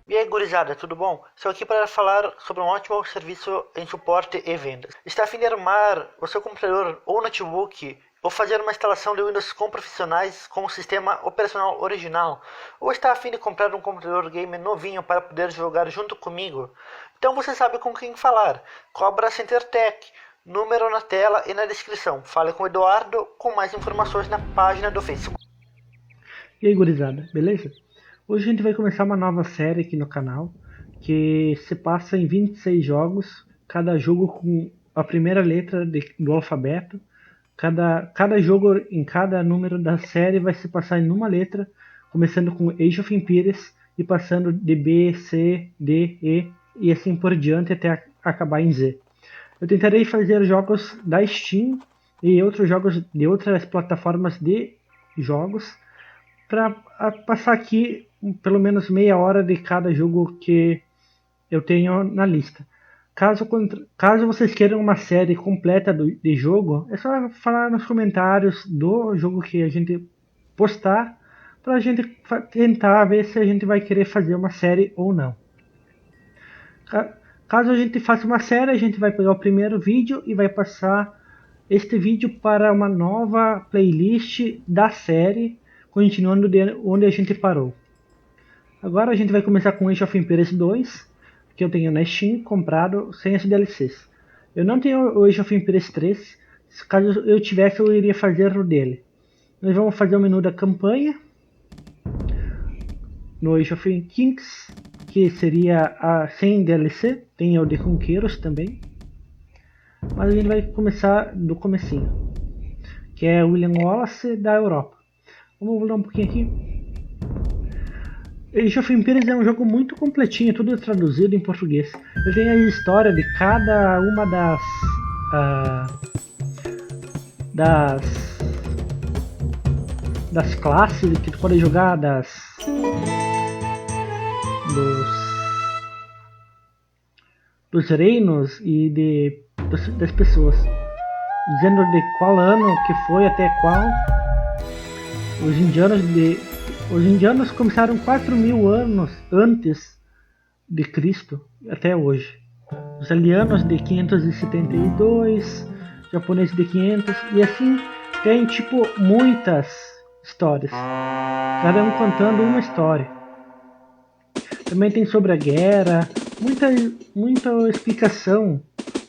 E aí, gurizada, tudo bom? Estou aqui para falar sobre um ótimo serviço em suporte e vendas. Está a fim de arrumar o seu computador ou notebook, ou fazer uma instalação de Windows com profissionais com o sistema operacional original, ou está a fim de comprar um computador game novinho para poder jogar junto comigo? Então você sabe com quem falar. COBRA Centertec. Número na tela e na descrição. Fale com o Eduardo com mais informações na página do Facebook. E aí, gurizada, beleza? Hoje a gente vai começar uma nova série aqui no canal, que se passa em 26 jogos, cada jogo com a primeira letra do alfabeto. Cada jogo em cada número da série vai se passar em uma letra, começando com Age of Empires e passando de B, C, D, E e assim por diante até acabar em Z. Eu tentarei fazer jogos da Steam e outros jogos de outras plataformas de jogos para passar aqui pelo menos meia hora de cada jogo que eu tenho na lista. Caso vocês queiram uma série completa de jogo, é só falar nos comentários do jogo que a gente postar para a gente tentar ver se a gente vai querer fazer uma série ou não. Caso a gente faça uma série, a gente vai pegar o primeiro vídeo e vai passar este vídeo para uma nova playlist da série, continuando de onde a gente parou. Agora a gente vai começar com Age of Empires 2, que eu tenho na Steam, comprado sem as DLCs. Eu não tenho o Age of Empires 3, caso eu tivesse eu iria fazer o dele. Nós vamos fazer o menu da campanha, no Age of Kings, que seria sem DLC, tem o de Conqueiros também. Mas a gente vai começar do comecinho, que é William Wallace da Europa. Vamos voltar um pouquinho aqui. Age of Empires é um jogo muito completinho, tudo traduzido em português. Eu tenho a história de cada uma das classes que tu pode jogar, dos reinos e das pessoas, dizendo de qual ano que foi até qual. Os indianos começaram 4.000 anos antes de Cristo até hoje. Os alianos de 572, japoneses de 500 e assim tem tipo muitas histórias, cada um contando uma história. Também tem sobre a guerra, muita explicação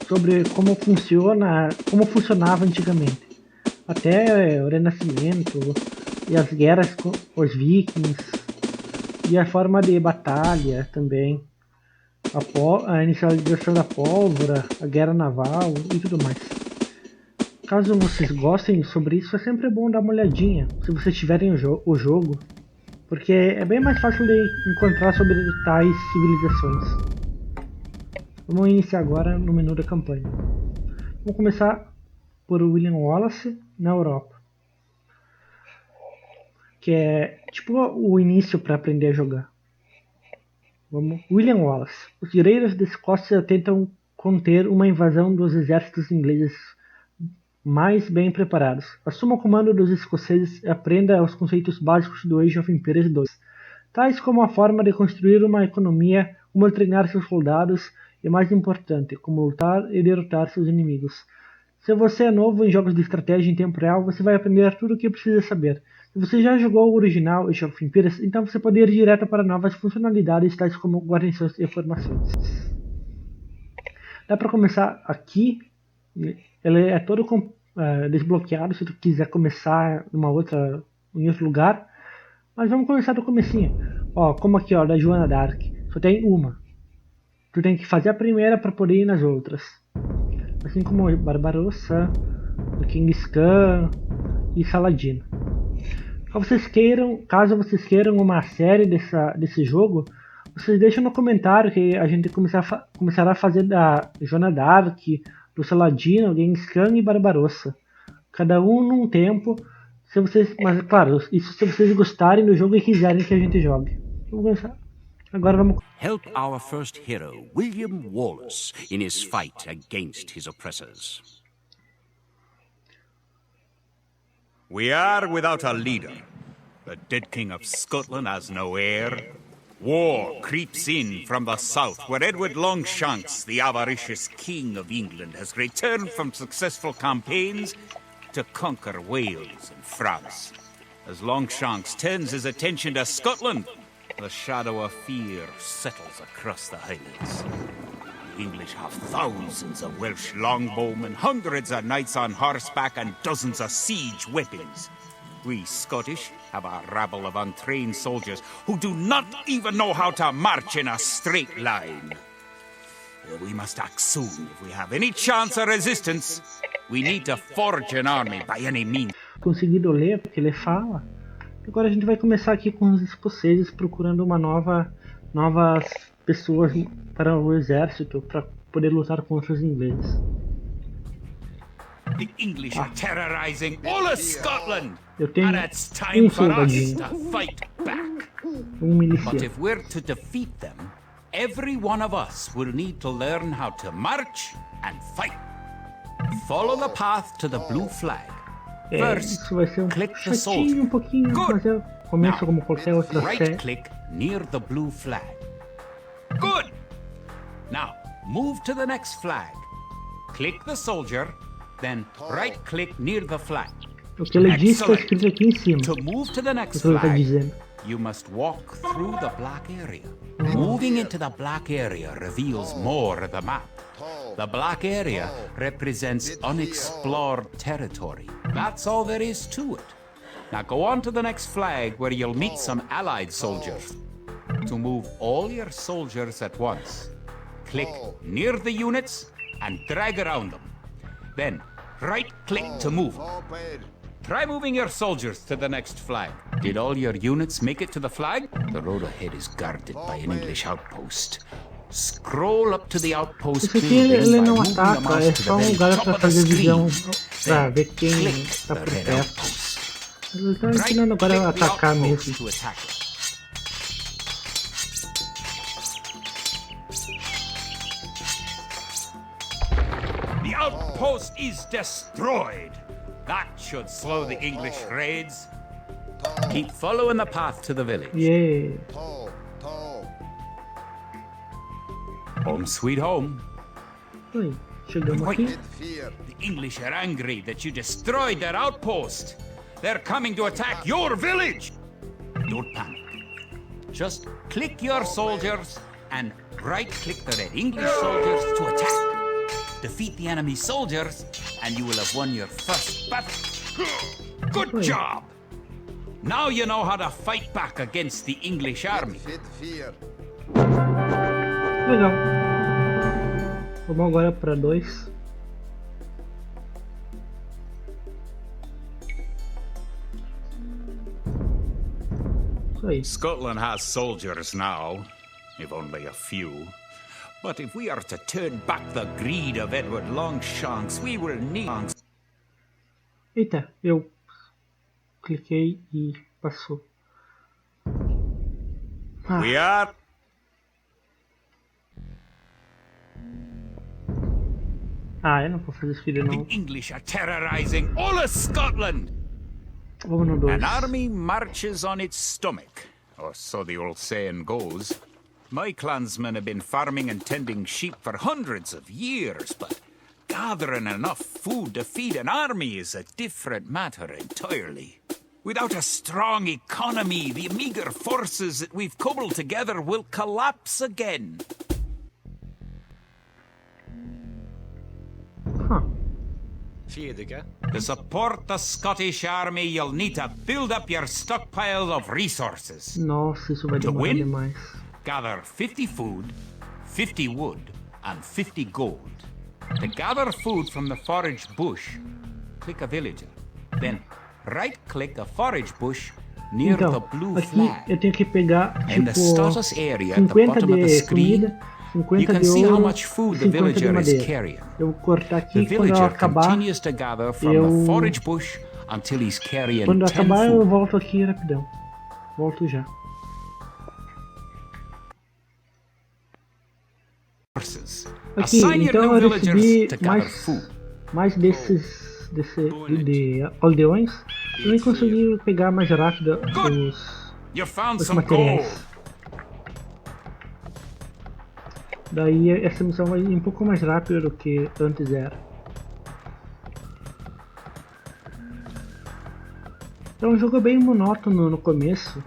sobre como funcionava antigamente, até o Renascimento e as guerras com os vikings e a forma de batalha também, a inicialização da pólvora, a guerra naval e tudo mais. Caso vocês gostem sobre isso, é sempre bom dar uma olhadinha se vocês tiverem o jogo, porque é bem mais fácil de encontrar sobre tais civilizações. Vamos iniciar agora no menu da campanha. Vamos começar por William Wallace na Europa, que é tipo o início para aprender a jogar. William Wallace. Os guerreiros da Escócia tentam conter uma invasão dos exércitos ingleses mais bem preparados. Assuma o comando dos escoceses e aprenda os conceitos básicos do Age of Empires 2, tais como a forma de construir uma economia, como treinar seus soldados e, mais importante, como lutar e derrotar seus inimigos. Se você é novo em jogos de estratégia em tempo real, você vai aprender tudo o que precisa saber. Se você já jogou o original Age of Empires, então você pode ir direto para novas funcionalidades, tais como guarnições e formações. Dá para começar aqui, ele é todo desbloqueado se tu quiser começar em outro lugar, mas vamos começar do comecinho. Ó, como aqui, ó, da Joana d'Arc, só tem uma. Tu tem que fazer a primeira para poder ir nas outras. Assim como Barbarossa, King's-Khan e Saladino. Caso vocês queiram uma série desse jogo, vocês deixam no comentário que a gente começará a fazer da Joana d'Arc, do Saladino, King's-Khan e Barbarossa. Cada um num tempo, mas claro, isso se vocês gostarem do jogo e quiserem que a gente jogue. Vamos começar. Agora vamos. Help our first hero, William Wallace, in his fight against his oppressors. We are without a leader. The dead King of Scotland has no heir. War creeps in from the south, where Edward Longshanks, the avaricious king of England, has returned from successful campaigns to conquer Wales and France. As Longshanks turns his attention to Scotland, the shadow of fear settles across the Highlands. The English have thousands of Welsh longbowmen, hundreds of knights on horseback, and dozens of siege weapons. We Scottish have a rabble of untrained soldiers who do not even know how to march in a straight line. We must act soon if we have any chance of resistance. We need to forge an army by any means. Conseguido ler porque ele fala. Agora a gente vai começar aqui com os escoceses procurando novas pessoas para o exército para poder lutar contra os ingleses. The English are terrorizing all of Scotland. Eu tenho And it's time for us soldadinho, to fight back. miliciano. But if we're to defeat them, every one of us will need to learn how to march and fight. Follow the path to the blue flag. First, Isso vai ser click the chatinho soldier. um pouquinho, Good. mas eu começo Now, como qualquer outra série. right click near the blue flag. Good. Now, move to the next flag. Click the soldier, then right click near the flag. O que ele diz está escrito aqui em cima. To move to the next O que ele está flag, dizendo. you must walk through the black area. Moving into the black area reveals more of the map. The black area represents unexplored territory. That's all there is to it. Now go on to the next flag where you'll meet some allied soldiers. To move all your soldiers at once, click near the units and drag around them. Then right-click to move. Try moving your soldiers to the next flag. Did all your units make it to the flag? The road ahead is guarded by an English outpost. Scroll up to the outpost Isso aqui building ele by não moving the ataca, mouse é to the só um very lugar top para of the fazer visão, screen. para ver Then quem click está the por red perto. outpost. Ele está ensinando agora a Right-click the atacar outpost mesmo. to attack it. The outpost is destroyed. That should slow the English raids. Keep following the path to the village. Yeah. Home sweet home. Aí, chegamos Wait, aqui. the English are angry that you destroyed their outpost. They're coming to attack your village. Don't panic. Just click your soldiers and right-click the red English soldiers to attack. Defeat the enemy soldiers and you will have won your first battle. Good job! Now you know how to fight back against the English army. Legal. Vamos agora para 2. Isso aí. Scotland has soldiers now, if only a few. But if we are to turn back the greed of Edward Longshanks, we will need... Eita, eu cliquei e passou. We are... Eu não vou fazer isso de novo. The English are terrorizing all of Scotland. Vamos no 2. An army marches on its stomach, or so the old saying goes. My clansmen have been farming and tending sheep for hundreds of years, but gathering enough food to feed an army is a different matter entirely. Without a strong economy, the meager forces that we've cobbled together will collapse again. To support the Scottish army, you'll need to build up your stockpile of resources. Nossa, isso vai To demorar win? demais. Gather 50 food, 50 wood, and 50 gold. To gather food from the forage bush, click a villager. Then right-click a forage bush near the Então, blue aqui flag. eu tenho que pegar In the tipo status area at the 50 bottom of the de screen, comida, you 50 can de see how ouro much e food the 50 de villager is madeira. carrying. Eu vou cortar The aqui quando eu villager acabar. continues to gather from eu- the forage bush until he's carrying Quando 10 acabar eu food. volto aqui rapidão. Volto já. Aqui, Assign your então new eu villagers recebi to gather food. mais de aldeões. Eu nem consegui pegar mais rápido Good. os You found os some gold. materiais. Daí essa missão vai um pouco mais rápida do que antes era. É um jogo bem monótono no começo,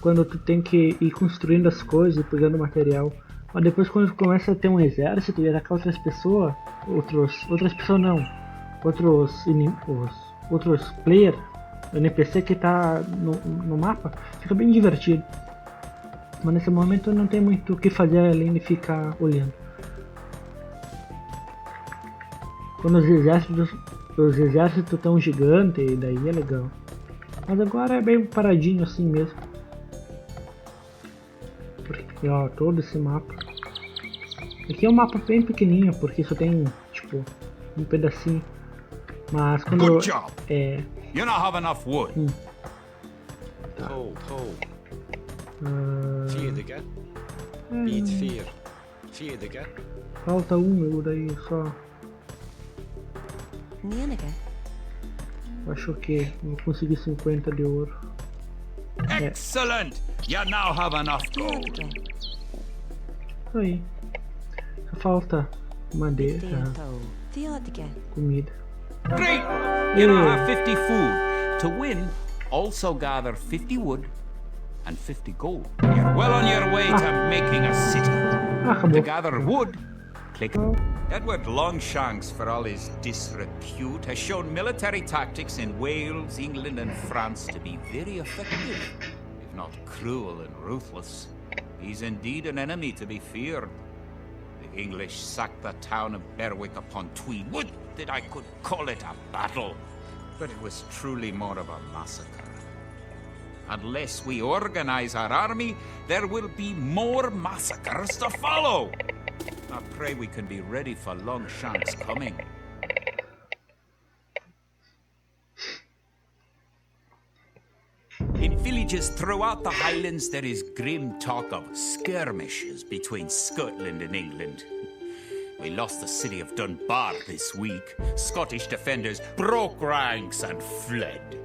quando tu tem que ir construindo as coisas e pegando material. Mas depois, quando tu começa a ter um exército e atacar outras pessoas, outros player, NPC que tá no mapa, fica bem divertido. Mas nesse momento não tem muito o que fazer além de ficar olhando. Quando os exércitos estão gigantes, daí é legal. Mas agora é bem paradinho assim mesmo. Porque, ó, todo esse mapa. Aqui é um mapa bem pequenininho, porque só tem, tipo, um pedacinho. Mas quando Good job. é... You not have enough wood. Tá. Vierde, Beat 4. Vierde, Falta um, eu daí só... Acho que vou conseguir 50 de ouro. Excellent. You now have enough gold. Isso aí. Só falta madeira, comida. Great. You now have 50 food. To win, also gather 50 wood and 50 gold. You're well on your way to making a city. To Acabou. gather wood, click. Edward Longshanks, for all his disrepute, has shown military tactics in Wales, England, and France to be very effective, if not cruel and ruthless. He's indeed an enemy to be feared. The English sacked the town of Berwick upon Tweed. Would that I could call it a battle, but it was truly more of a massacre. Unless we organize our army, there will be more massacres to follow. I pray we can be ready for Longshanks coming. In villages throughout the Highlands, there is grim talk of skirmishes between Scotland and England. We lost the city of Dunbar this week. Scottish defenders broke ranks and fled.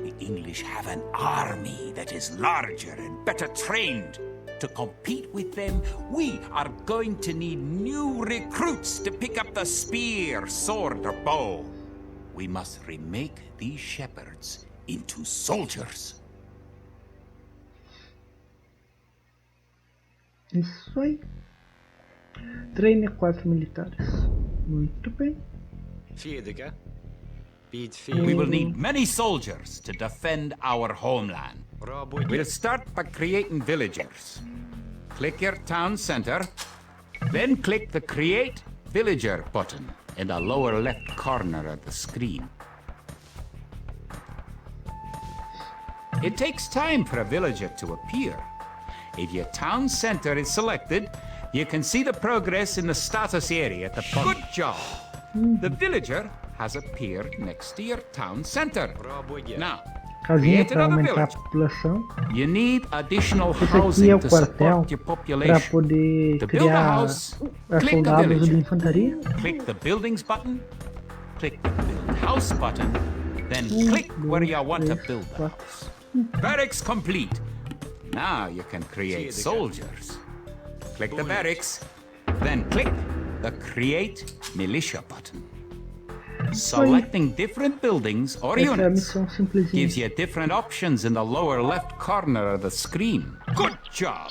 The English have an army that is larger and better trained. To compete with them, we are going to need new recruits to pick up the spear, sword, or bow. We must remake these shepherds into soldiers. Isso aí. Treine 4 militares. Muito bem. Vierde, Beat 4. We will need many soldiers to defend our homeland. We'll start by creating villagers. Click your town center, then click the Create Villager button in the lower left corner of the screen. It takes time for a villager to appear. If your town center is selected, you can see the progress in the status area at the bottom. Good job! The villager has appeared next to your town center. Now, Casinha create para another aumentar a village. população. You need additional Esse aqui é housing o to quartel support your para population. poder To build a criar house, click the soldados de villager. infantaria. Click the buildings button, click the build house button, then click where you want to build the house. Barracks complete. Now you can create soldiers. Click the barracks, then click the Create Militia button. Selecting different buildings or Essa é a units missão simplesinha. gives you different options in the lower left corner of the screen. Good job!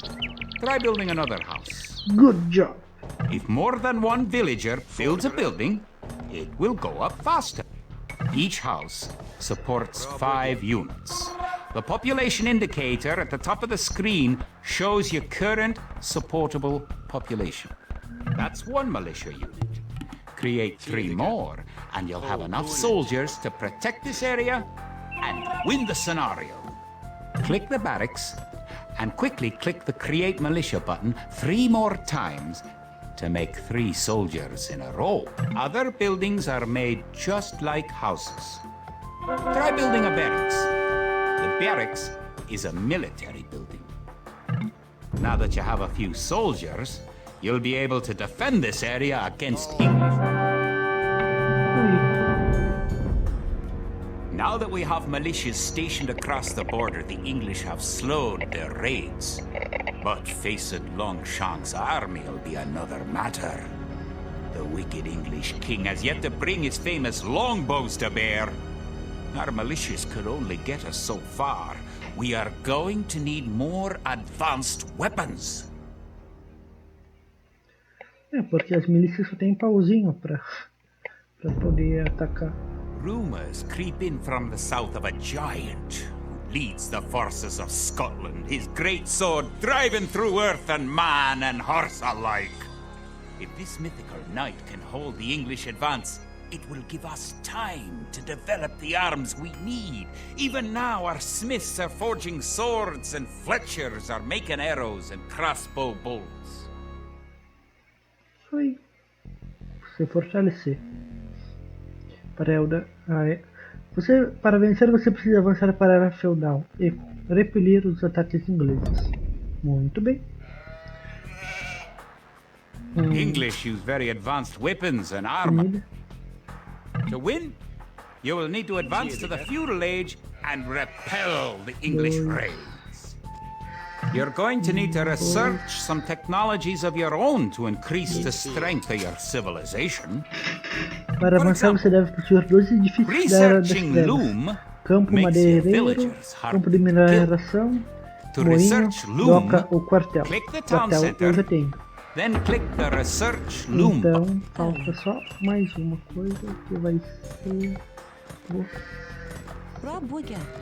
Try building another house. Good job. If more than one villager builds a building, it will go up faster. Each house supports 5 units. The population indicator at the top of the screen shows your current supportable population. That's 1 militia unit. Create 3 more, and you'll have enough soldiers to protect this area and win the scenario. Click the barracks and quickly click the Create Militia button 3 more times to make 3 soldiers in a row. Other buildings are made just like houses. Try building a barracks. The barracks is a military building. Now that you have a few soldiers, you'll be able to defend this area against English. Now Now that we have militias stationed across the border, the English have slowed their raids. But facing Longshanks' army will be another matter. The wicked English king has yet to bring his famous longbows to bear. Our militias could only get us so far. We are going to need more advanced weapons. Porque as milícias só tem pauzinho pra poder atacar. Rumors creep in from the south of a giant who leads the forces of Scotland, his great sword driving through earth and man and horse alike. If this mythical knight can hold the English advance, it will give us time to develop the arms we need. Even now our smiths are forging swords and fletchers are making arrows and crossbow bolts. Isso aí. Você fortalecer. Para vencer, você precisa avançar para a área feudal e repelir os ataques ingleses. Muito bem. English use very advanced weapons and armor. To win, you will need to advance to the feudal age and repel the English raids. You're going to need to research some technologies of your own to increase the strength of your civilization. Para avançar, você deve possuir 2 edifícios da Era das Trevas: campo madeireiro, campo de mineração, moinho, doca ou quartel. Quartel eu já tenho. Then click the research loom. Então, falta só mais uma coisa que vai ser...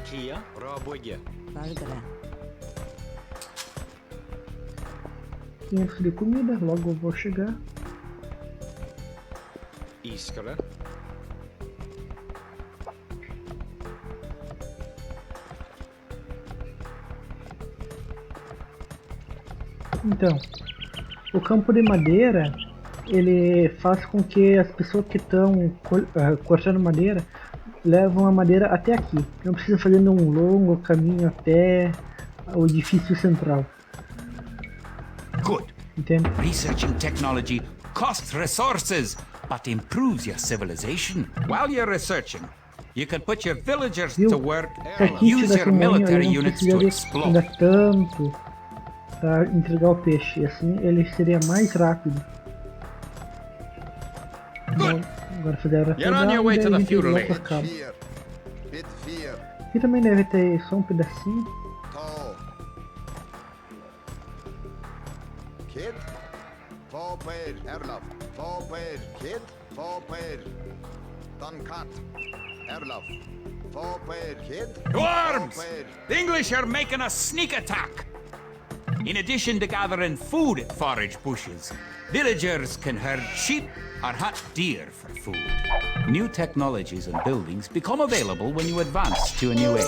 Kia, Rabuga. 500 de comida, logo eu vou chegar. Iskala. Então, o campo de madeira, ele faz com que as pessoas que estão cortando madeira levam a madeira até aqui. Não precisa fazer um longo caminho até o edifício central. Good. Entende? Researching technology costs resources, but improves your civilization. While you're researching, you can put your villagers to work and use your military units to explore. Tanto para entregar o peixe, e assim ele seria mais rápido. Good. Agora fazer a You're on your way to the feudal age. Aqui também deve ter só um pedacinho. Kid, Vorpair, Erlaf, Vorpair, Kid, Vorpair, Duncat, Erlaf, Vorpair, Kid, To arms! The English are making a sneak attack. In addition to gathering food at forage bushes, villagers can herd sheep or hunt deer for food. New technologies and buildings become available when you advance to a new age.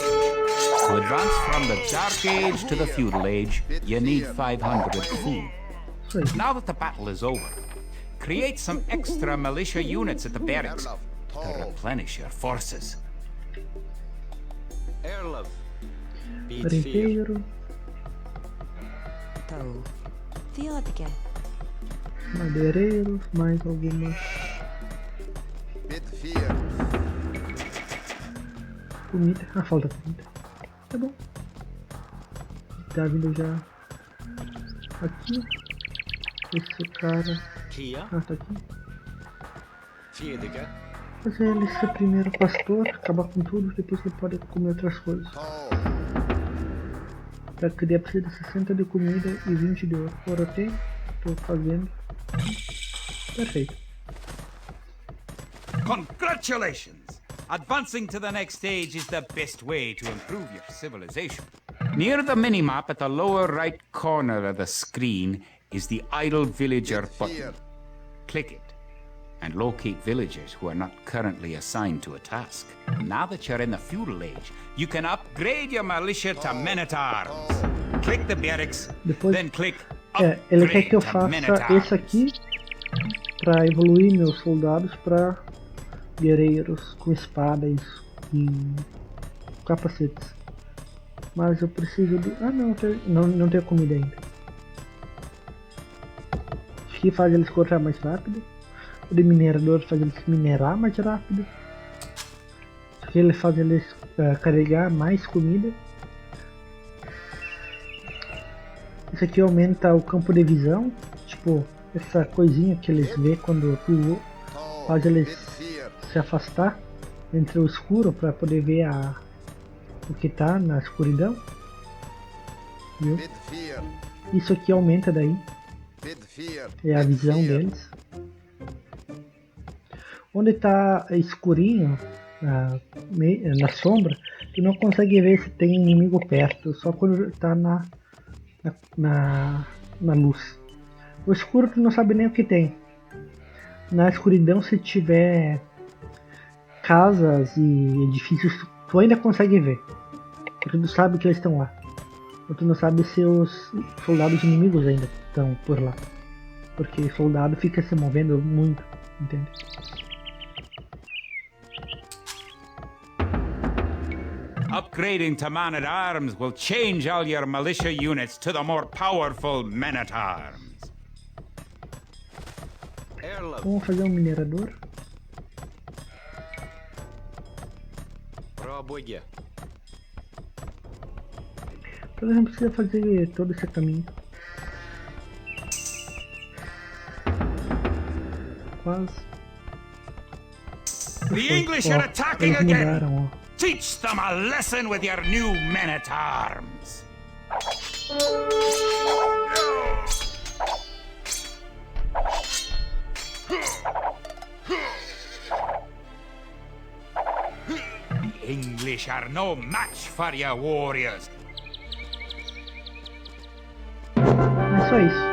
To advance from the Dark Age to the Feudal Age, you need 500 food. Now that the battle is over, create some extra militia units at the barracks to replenish your forces. Erlov. Inteiro. Madeireiros, mais algumas. Comida. Ah, falta comida. Tá bom. Tá vindo já aqui. Esse cara. Ah, tá aqui. Fazer ele ser primeiro pastor, acabar com tudo, depois ele pode comer outras coisas. Pra criar precisa de 60 de comida e 20 de ouro. Agora eu tenho, tô fazendo. Perfeito. Congratulations! Advancing to the next stage is the best way to improve your civilization. Near the minimap at the lower right corner of the screen is the idle villager button. Click it and locate villagers who are not currently assigned to a task. Now that you're in the feudal age, you can upgrade your militia to men-at-arms. Click the barracks, then click ele quer upgrade que eu to faça men-at-arms. esse aqui para evoluir meus soldados para guerreiros com espadas e capacetes. Mas eu preciso de... Ah, não tenho comida ainda. Acho que faz eles cortar mais rápido. O de minerador faz eles minerar mais rápido. porque ele faz eles carregar mais comida. Isso aqui aumenta o campo de visão, tipo essa coisinha que eles vê quando tu faz eles se afastar entre o escuro para poder ver o que tá na escuridão. Viu? Isso aqui aumenta daí, é a visão deles. Onde tá escurinho, na sombra, tu não consegue ver se tem inimigo perto, só quando tá na luz. O escuro tu não sabe nem o que tem. Na escuridão, se tiver casas e edifícios, tu ainda consegue ver, porque tu sabe que eles estão lá. Mas tu não sabe se os soldados inimigos ainda estão por lá, porque o soldado fica se movendo muito, entende? Upgrading to man-at-arms will change all your militia units to the more powerful men-at-arms. Vamos fazer um minerador. Пробуйте. Então a gente precisa fazer todo esse caminho. Quase. The English are attacking Eles again! mudaram, ó. Teach them a lesson with your new men-at-arms! The English are no match for your warriors! É só isso.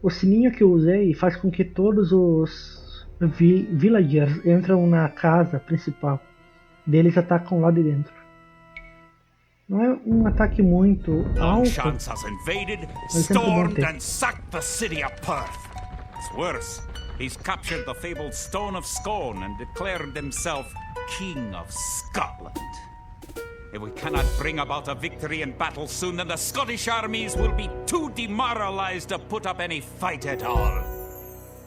O sininho que eu usei faz com que todos os villagers entram na casa principal. Deles atacam lá de dentro. Não é um ataque muito alto, Longshanks has invaded, mas sempre bom stormed ter. and sacked the city of Perth. It's worse. He's captured the fabled Stone of Scone and declared himself King of Scotland. If we cannot bring about a victory in battle soon, then the Scottish armies will be too demoralized to put up any fight at all.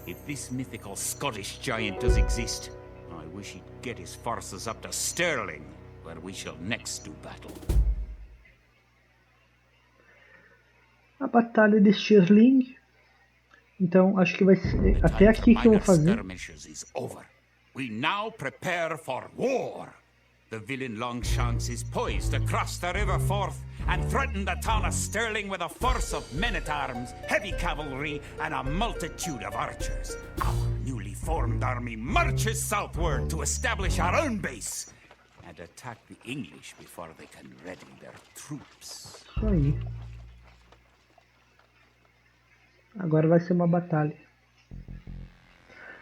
If this mythical Scottish giant does exist, I wish he'd get his forces up to Stirling, where we shall next do battle. A batalha de Stirling. Então acho que vai ser até aqui que eu vou fazer. Skirmishes is over. We now prepare for war. The villain Longshanks is poised to cross the River Forth and threaten the town of Stirling with a force of men-at-arms, heavy cavalry, and a multitude of archers. Our newly formed army marches southward to establish our own base and attack the English before they can ready their troops. Isso aí. Agora vai ser uma batalha.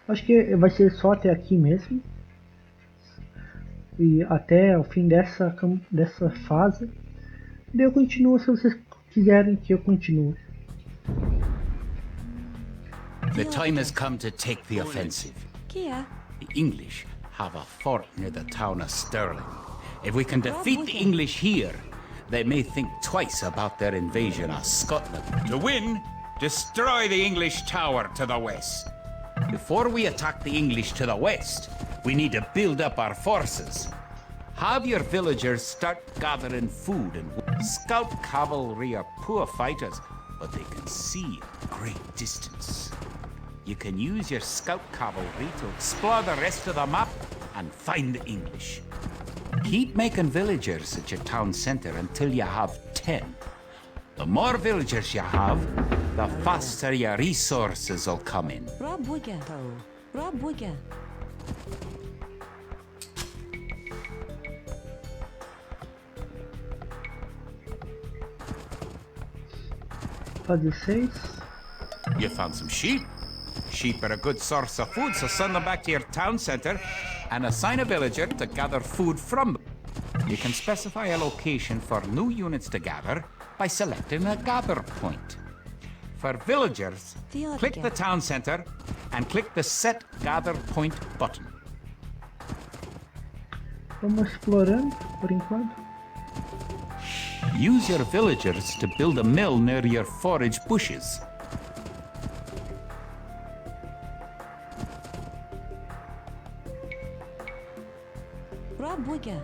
Acho que vai ser só até aqui mesmo. E até o fim dessa fase. Daí eu continuo se vocês quiserem que eu continue. The time has come to take the offensive. Kia. The English have a fort near the town of Stirling. If we can defeat the English here, they may think twice about their invasion of Scotland. To win, destroy the English tower to the west. Before we attack the English to the west, we need to build up our forces. Have your villagers start gathering food and scout cavalry are poor fighters, but they can see at great distance. You can use your scout cavalry to explore the rest of the map and find the English. Keep making villagers at your town center until you have 10. The more villagers you have, the faster your resources will come in. Пробуйте. Пробуйте. Fase 6. You found some sheep. Sheep are a good source of food, so send them back to your town center and assign a villager to gather food from them. You can specify a location for new units to gather by selecting a gather point. For villagers, click the town center and click the Set Gather Point button. Vamos explorando por enquanto. Use your villagers to build a mill near your forage bushes. Rob Wicker.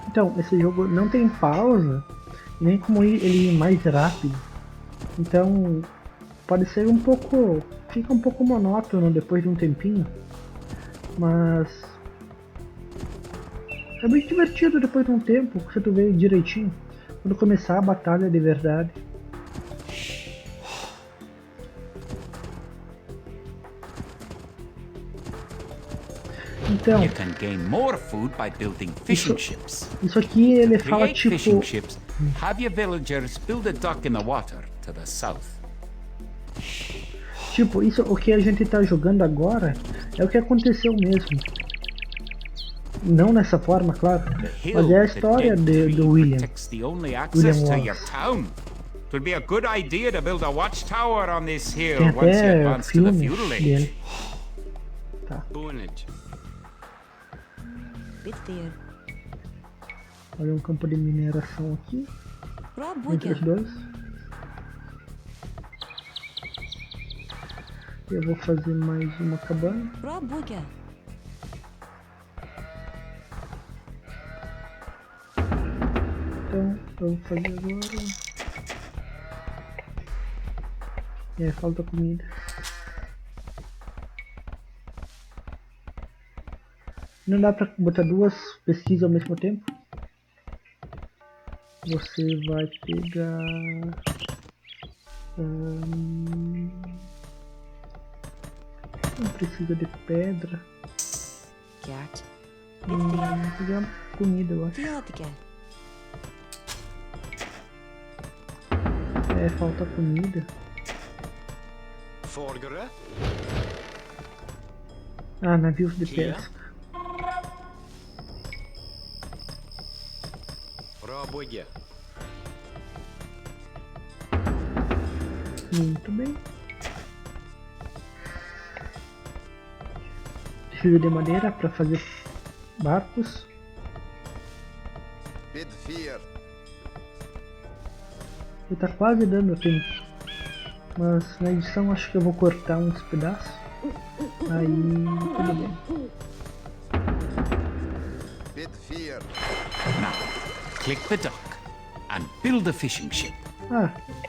Então, esse jogo não tem pausa, nem como ele ir mais rápido. Então, pode ser um pouco... fica um pouco monótono depois de um tempinho. Mas... é bem divertido depois de um tempo, se tu vê direitinho. Quando começar a batalha de verdade. Então, You can gain more food by building fishing ships. isso aqui ele fala Create tipo... fishing ships. Have your villagers build a dock in the water to the south. Tipo, isso, o que a gente tá jogando agora é o que aconteceu mesmo. Não nessa forma, claro, mas é a história do William. Protects the only William access to your Wallace. town. It would be a good idea to build a watchtower on this hill Tem once you até advance to the filmes feudal age. dele. Bonnet. Bitfair. Olha um campo de mineração aqui, Rob entre os Wicker. dois. Eu vou fazer mais uma cabana. Rob Wicker. Então, eu vou fazer agora. Falta comida. Não dá pra botar duas pesquisas ao mesmo tempo. Você vai pegar... não precisa de pedra. Gert. Vou pegar comida, eu acho. Theotica. Falta comida. Forgere. Navios de pesca. Rob Wicker. Muito bem. Precisa de madeira para fazer barcos. Bid 4. E tá quase dando tempo. Mas na edição acho que eu vou cortar uns pedaços. Aí tudo bem. Bid 4. Now, click the dock and build a fishing ship.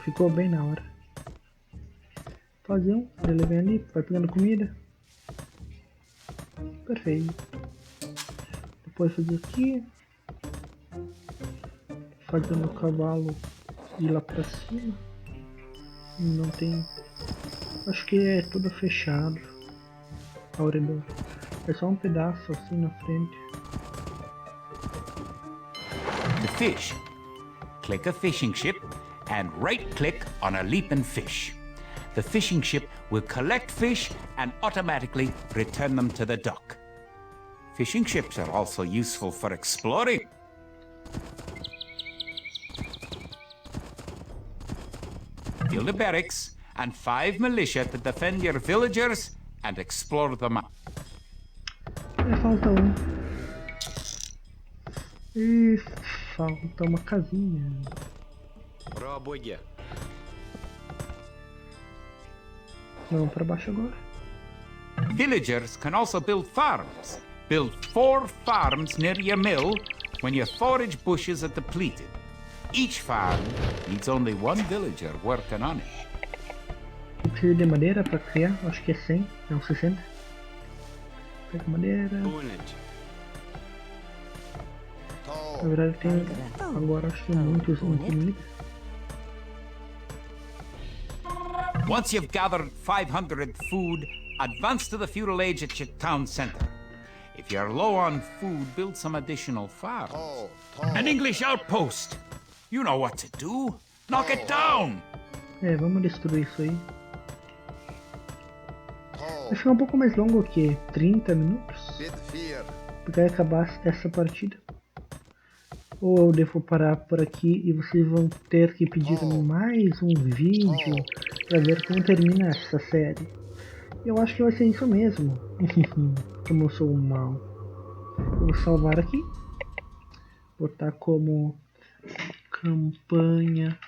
Ficou bem na hora. Fazer um, ele vem ali, vai pegando comida. Perfeito. Depois fazer aqui. Fazendo o cavalo ir lá pra cima. Não tem... acho que é tudo fechado ao redor. É só um pedaço assim na frente. To fish, click a fishing ship and right-click on a leaping fish. The fishing ship will collect fish and automatically return them to the dock. Fishing ships are also useful for exploring. Build a barracks and 5 militia to defend your villagers and explore the map. Falta um. E falta uma casinha. Rob Wicker. Vamos para baixo agora. Villagers can also build farms. Build 4 farms near your mill when your forage bushes are depleted. Each farm needs only 1 villager working on it. Eu preciso de madeira para criar, acho que é 100, não 60. Pega madeira. Bonnet. Na verdade tem, agora acho que muitos em comida. Once you've gathered 500 food, advance to the feudal age at your town center. If you're low on food, build some additional farms. An English outpost! You know what to do. Knock it down! Vamos destruir isso aí. Vai ficar um pouco mais longo que 30 minutos. Bid 4. Porque vai acabar essa partida. Ou eu devo parar por aqui e vocês vão ter que pedir mais um vídeo para ver como termina essa série. Eu acho que vai ser isso mesmo. Como eu sou um mal. Eu vou salvar aqui. Botar como campanha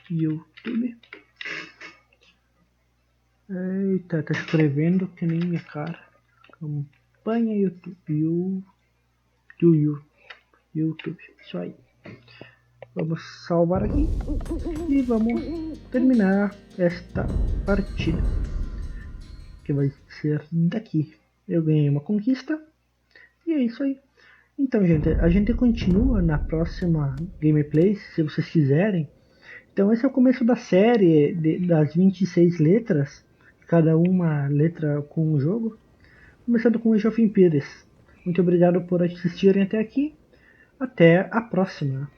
YouTube. Eita, tá escrevendo que nem minha cara. campanha, YouTube. YouTube. Isso aí. Vamos salvar aqui e vamos terminar esta partida, que vai ser daqui. Eu ganhei uma conquista e é isso aí. Então, gente, a gente continua na próxima gameplay, se vocês quiserem. Então, esse é o começo da série das 26 letras, cada uma letra com um jogo, começando com Age of Empires. Muito obrigado por assistirem até aqui. Até a próxima.